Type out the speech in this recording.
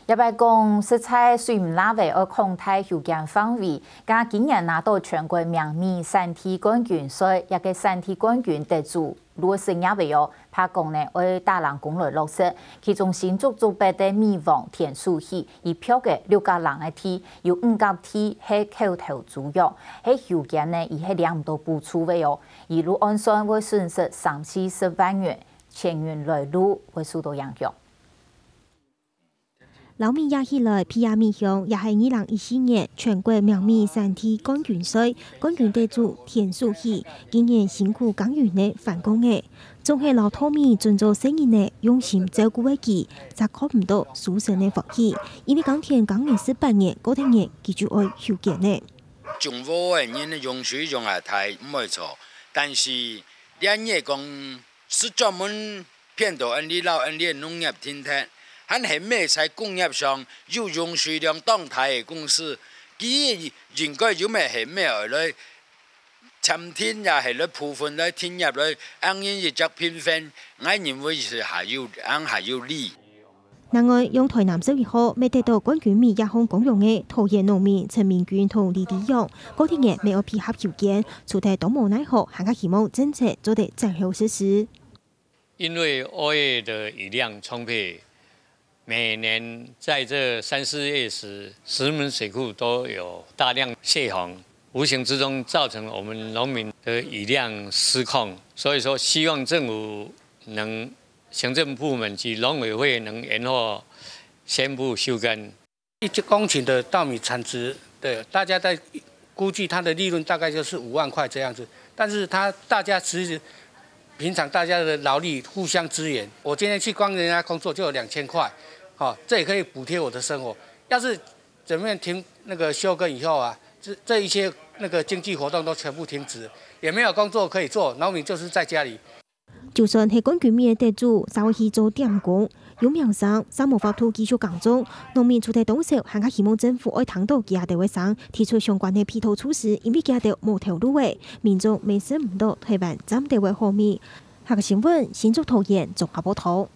一般讲，食材虽唔拉为而控太有间范围，但今年拿到全国名米产地冠军赛，一个产地冠军得主罗生也为哦，拍讲呢为大浪公来落实，其中新竹竹北的米王田树喜，以票嘅6家人的天，有5家天系口头主要，喺有间呢伊系2多补出位哦，一路按算会损失30-40万元，前元来路会受到影响。老米也起来，皮亚米乡也系2014年全国名米产地冠军赛冠军得主田树喜，今年辛苦耕耘的反工嘅，总系老土米做做生意呢，用心照顾嘅佢，则看唔到书生嘅福气，因为耕田耕耘18年，嗰天年佢就爱休假呢。种物嘅人用水用也太唔会错，但是两业讲是专门骗到你老你农业天天。喺係咩在工業上要用水量當大嘅公司，佢應該要咩係咩嚟？尋天也係嚟部分嚟天入嚟，啱啱一隻偏分，我認為是還要理。另外，用台南11號未得到冠軍米一項公用嘅桃園農民陳明娟同李迪勇，嗰啲嘢未有配合條件，除咗都無奈何，還加希望政策做得最後實施。因為2月的雨量充沛。每年在这3-4月时，石门水库都有大量泄洪，无形之中造成我们农民的雨量失控。所以说，希望政府行政部门及农委会能延后宣布休耕。1公顷的稻米产值，对大家在估计它的利润大概就是5万块这样子，但是大家其实平常大家的劳力互相支援，我今天去帮人家工作就有2000块。好，这也可以补贴我的生活。要是整面停那个休耕以后啊，这一些那个经济活动都全部停止，也没有工作可以做，农民就是在家里。就算係冠軍米嘅得主，稍微去做點工，有苗生三無法度繼續耕種，農民出嚟動手，還加希望政府愛睇到其他地位上提出相關嘅配套措施，因為其他地無條路嘅民眾未識唔到台灣暫地位後面。下個新聞，新竹桃園綜合報道。